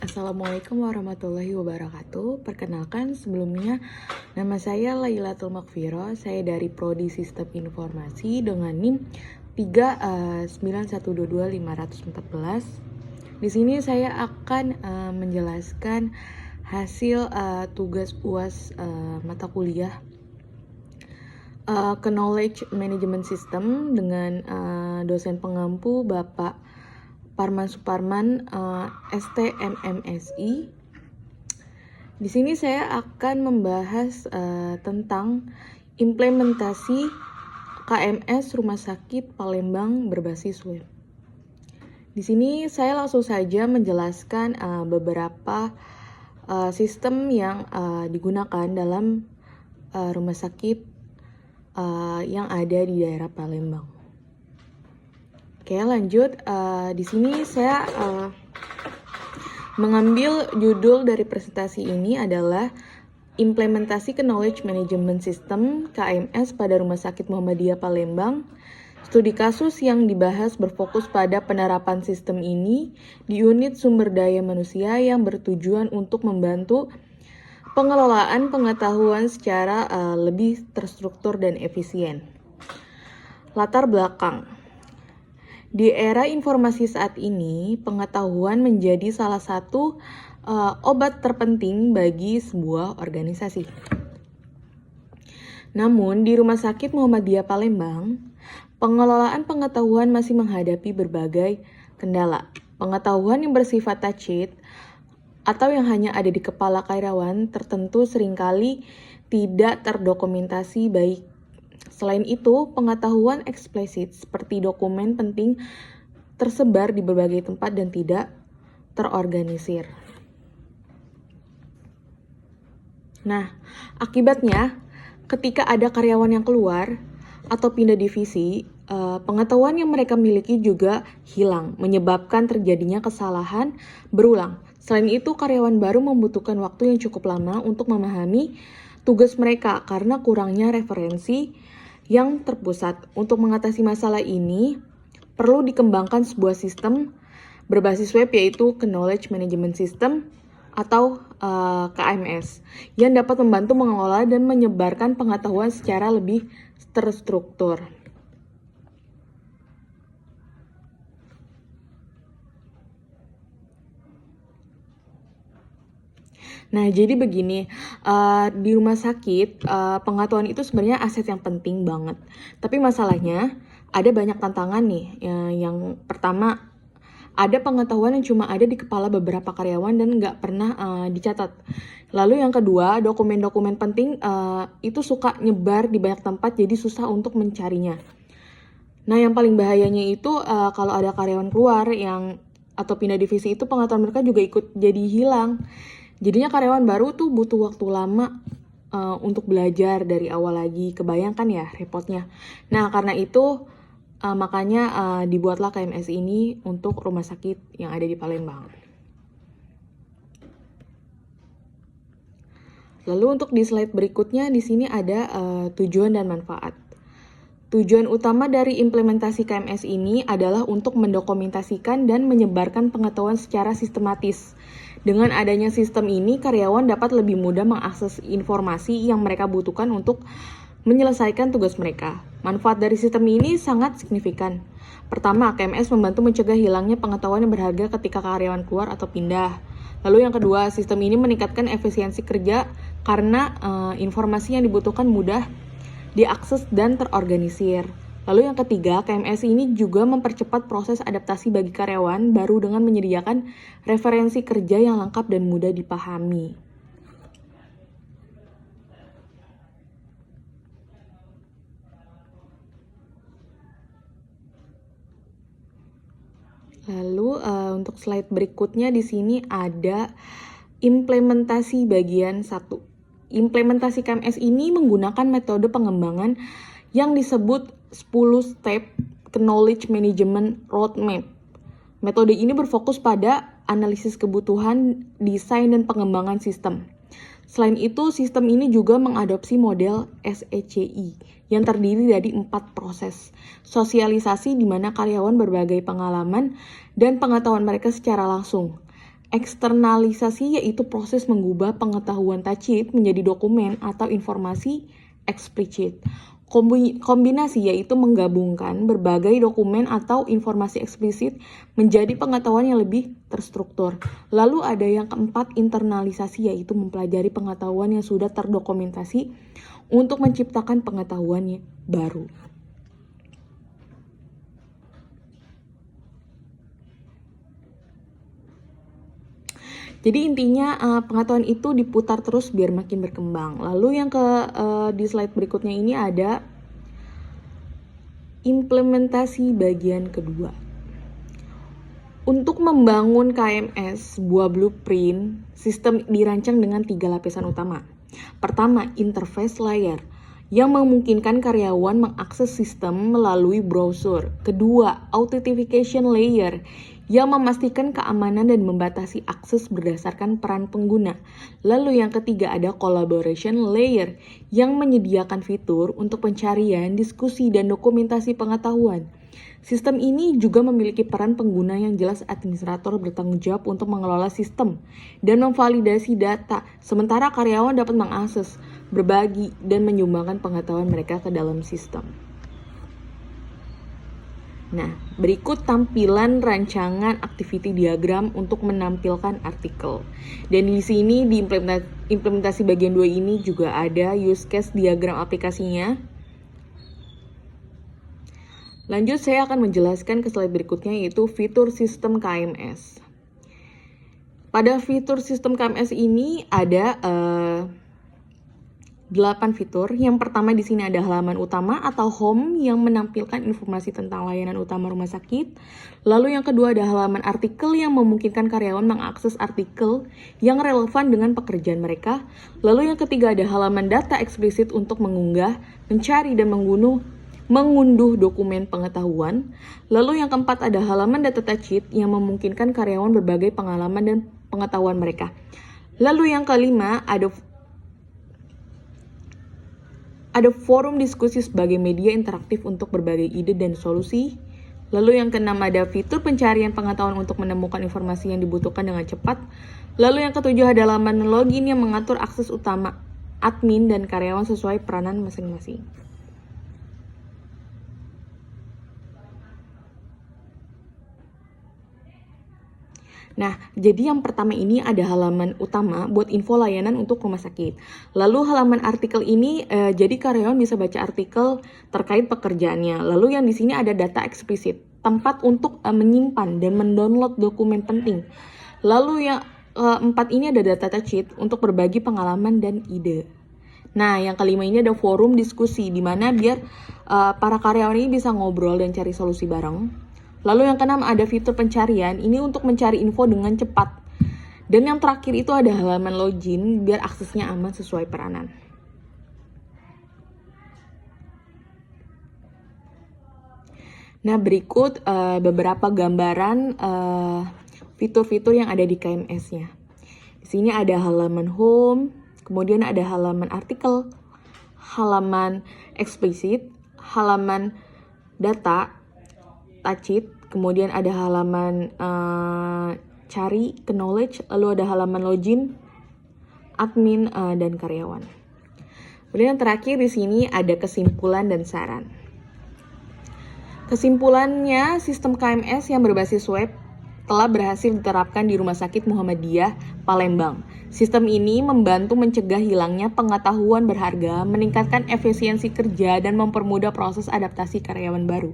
Assalamualaikum warahmatullahi wabarakatuh. Perkenalkan sebelumnya, nama saya Lailatul Makfiro. Saya dari Prodi Sistem Informasi dengan NIM 39122-514. Di sini saya akan menjelaskan hasil tugas UAS mata kuliah Knowledge Management System dengan dosen pengampu Bapak Parman Suparman, STMMSI. Di sini saya akan membahas tentang implementasi KMS Rumah Sakit Palembang berbasis web. Di sini saya langsung saja menjelaskan beberapa sistem yang digunakan dalam rumah sakit yang ada di daerah Palembang. Oke, lanjut. Di sini saya mengambil judul dari presentasi ini adalah implementasi Knowledge Management System KMS pada Rumah Sakit Muhammadiyah Palembang. Studi kasus yang dibahas berfokus pada penerapan sistem ini di unit sumber daya manusia yang bertujuan untuk membantu pengelolaan pengetahuan secara lebih terstruktur dan efisien. Latar belakang. Di era informasi saat ini, pengetahuan menjadi salah satu obat terpenting bagi sebuah organisasi. Namun, di Rumah Sakit Muhammadiyah Palembang, pengelolaan pengetahuan masih menghadapi berbagai kendala. Pengetahuan yang bersifat tacit atau yang hanya ada di kepala karyawan tertentu seringkali tidak terdokumentasi baik. Selain itu, pengetahuan eksplisit seperti dokumen penting tersebar di berbagai tempat dan tidak terorganisir. Nah, akibatnya ketika ada karyawan yang keluar atau pindah divisi, pengetahuan yang mereka miliki juga hilang, menyebabkan terjadinya kesalahan berulang. Selain itu, karyawan baru membutuhkan waktu yang cukup lama untuk memahami tugas mereka karena kurangnya referensi yang terpusat. Untuk mengatasi masalah ini, perlu dikembangkan sebuah sistem berbasis web yaitu Knowledge Management System atau KMS yang dapat membantu mengelola dan menyebarkan pengetahuan secara lebih terstruktur. Nah, jadi begini, di rumah sakit, pengetahuan itu sebenarnya aset yang penting banget. Tapi masalahnya, ada banyak tantangan nih. Yang pertama, ada pengetahuan yang cuma ada di kepala beberapa karyawan dan nggak pernah dicatat. Lalu yang kedua, dokumen-dokumen penting itu suka nyebar di banyak tempat, jadi susah untuk mencarinya. Nah, yang paling bahayanya itu kalau ada karyawan keluar atau pindah divisi itu pengetahuan mereka juga ikut jadi hilang. Jadinya karyawan baru tuh butuh waktu lama untuk belajar dari awal lagi. Kebayangkan ya repotnya. Nah, karena itu makanya dibuatlah KMS ini untuk rumah sakit yang ada di Palembang. Lalu untuk di slide berikutnya di sini ada tujuan dan manfaat. Tujuan utama dari implementasi KMS ini adalah untuk mendokumentasikan dan menyebarkan pengetahuan secara sistematis. Dengan adanya sistem ini, karyawan dapat lebih mudah mengakses informasi yang mereka butuhkan untuk menyelesaikan tugas mereka. Manfaat dari sistem ini sangat signifikan. Pertama, KMS membantu mencegah hilangnya pengetahuan yang berharga ketika karyawan keluar atau pindah. Lalu yang kedua, sistem ini meningkatkan efisiensi kerja karena informasi yang dibutuhkan mudah diakses dan terorganisir. Lalu yang ketiga, KMS ini juga mempercepat proses adaptasi bagi karyawan baru dengan menyediakan referensi kerja yang lengkap dan mudah dipahami. Lalu untuk slide berikutnya di sini ada implementasi bagian 1. Implementasi KMS ini menggunakan metode pengembangan yang disebut 10 step Knowledge Management Roadmap. Metode ini berfokus pada analisis kebutuhan, desain, dan pengembangan sistem. Selain itu, sistem ini juga mengadopsi model SECI yang terdiri dari 4 proses. Sosialisasi di mana karyawan berbagai pengalaman dan pengetahuan mereka secara langsung. Eksternalisasi yaitu proses mengubah pengetahuan tacit menjadi dokumen atau informasi eksplisit. Kombinasi yaitu menggabungkan berbagai dokumen atau informasi eksplisit menjadi pengetahuan yang lebih terstruktur. Lalu ada yang keempat, internalisasi, yaitu mempelajari pengetahuan yang sudah terdokumentasi untuk menciptakan pengetahuan yang baru. Jadi intinya pengetahuan itu diputar terus biar makin berkembang. Lalu yang di slide berikutnya ini ada implementasi bagian kedua. Untuk membangun KMS, sebuah blueprint, sistem dirancang dengan 3 lapisan utama. Pertama, interface layer yang memungkinkan karyawan mengakses sistem melalui browser. Kedua, authentication layer yang memastikan keamanan dan membatasi akses berdasarkan peran pengguna. Lalu yang ketiga ada collaboration layer yang menyediakan fitur untuk pencarian, diskusi, dan dokumentasi pengetahuan. Sistem ini juga memiliki peran pengguna yang jelas. Administrator bertanggung jawab untuk mengelola sistem dan memvalidasi data, sementara karyawan dapat mengakses, berbagi, dan menyumbangkan pengetahuan mereka ke dalam sistem. Nah, berikut tampilan rancangan activity diagram untuk menampilkan artikel. Dan di sini di implementasi bagian 2 ini juga ada use case diagram aplikasinya. Lanjut, saya akan menjelaskan ke slide berikutnya, yaitu fitur sistem KMS. Pada fitur sistem KMS ini ada 8 fitur. Yang pertama di sini ada halaman utama atau home yang menampilkan informasi tentang layanan utama rumah sakit. Lalu yang kedua ada halaman artikel yang memungkinkan karyawan mengakses artikel yang relevan dengan pekerjaan mereka. Lalu yang ketiga ada halaman data eksplisit untuk mengunggah, mencari, dan mengunduh dokumen pengetahuan. Lalu yang keempat ada halaman data sheet yang memungkinkan karyawan berbagai pengalaman dan pengetahuan mereka. Lalu yang kelima ada forum diskusi sebagai media interaktif untuk berbagai ide dan solusi. Lalu yang keenam ada fitur pencarian pengetahuan untuk menemukan informasi yang dibutuhkan dengan cepat. Lalu yang ketujuh ada halaman login yang mengatur akses utama admin dan karyawan sesuai peranan masing-masing. Nah, jadi yang pertama ini ada halaman utama buat info layanan untuk rumah sakit. Lalu halaman artikel ini, jadi karyawan bisa baca artikel terkait pekerjaannya. Lalu yang di sini ada data eksplisit, tempat untuk menyimpan dan mendownload dokumen penting. Lalu yang keempat ini ada data sheet untuk berbagi pengalaman dan ide. Nah, yang kelima ini ada forum diskusi, di mana biar para karyawan ini bisa ngobrol dan cari solusi bareng. Lalu yang keenam ada fitur pencarian, ini untuk mencari info dengan cepat. Dan yang terakhir itu ada halaman login biar aksesnya aman sesuai peranan. Nah, berikut beberapa gambaran fitur-fitur yang ada di KMS-nya. Di sini ada halaman home, kemudian ada halaman artikel, halaman eksplisit, halaman data, sheet, kemudian ada halaman cari ke knowledge, lalu ada halaman login, admin, dan karyawan. Kemudian yang terakhir di sini ada kesimpulan dan saran. Kesimpulannya, sistem KMS yang berbasis web telah berhasil diterapkan di Rumah Sakit Muhammadiyah, Palembang. Sistem ini membantu mencegah hilangnya pengetahuan berharga, meningkatkan efisiensi kerja, dan mempermudah proses adaptasi karyawan baru.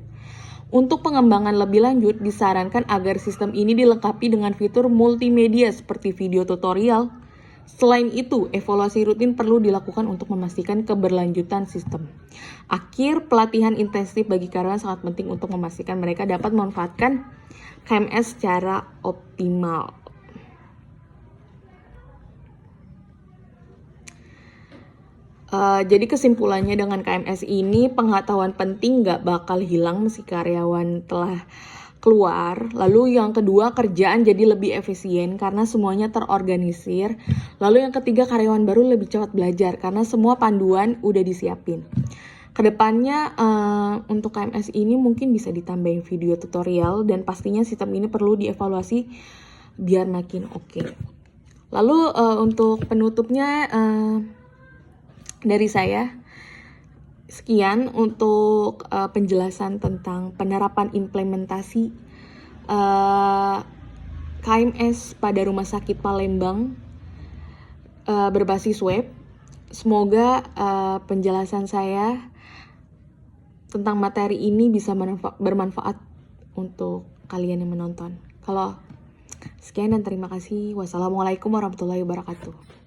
Untuk pengembangan lebih lanjut, disarankan agar sistem ini dilengkapi dengan fitur multimedia seperti video tutorial. Selain itu, evaluasi rutin perlu dilakukan untuk memastikan keberlanjutan sistem. Akhir, pelatihan intensif bagi karyawan sangat penting untuk memastikan mereka dapat memanfaatkan KMS secara optimal. Jadi kesimpulannya dengan KMS ini, pengetahuan penting gak bakal hilang meski karyawan telah keluar. Lalu yang kedua, kerjaan jadi lebih efisien karena semuanya terorganisir. Lalu yang ketiga, karyawan baru lebih cepat belajar karena semua panduan udah disiapin. Kedepannya untuk KMS ini mungkin bisa ditambahin video tutorial, dan pastinya sistem ini perlu dievaluasi biar makin oke. Lalu untuk penutupnya dari saya, sekian untuk penjelasan tentang penerapan implementasi KMS pada Rumah Sakit Palembang berbasis web. Semoga penjelasan saya tentang materi ini bisa bermanfaat untuk kalian yang menonton. Sekian dan terima kasih. Wassalamualaikum warahmatullahi wabarakatuh.